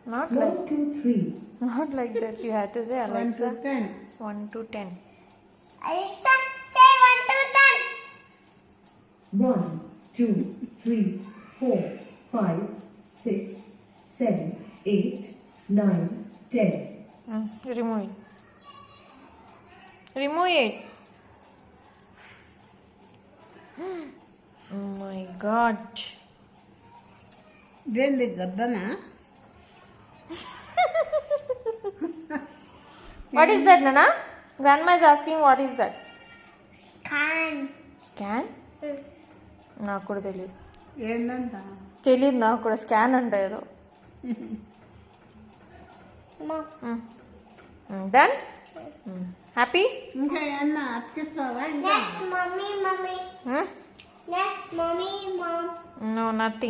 Not 1, like 2, 3. not like that. You have to say 1 Alexa. to 10. 1 to 10. Alexa, say 1 to 10. 1, 2, 3, 4, 5, 6, 7, 8, 9, 10. Remove it. Remove it. Oh my God. ಇದೇನು ಗದ್ದನಾ? What is that, Nana? Grandma is asking what is that? Scan. Scan? నాకు కూడా తెలియదు. ఏందంట? తెలియదు నాకు కూడా scan అంటే ఏదో. Done? Happy? ఇంకా ఏమన్నా అతికిస్తావా ఇంకా? Next, mommy, mommy. Hmm? Next, mommy, mom. No, nothing.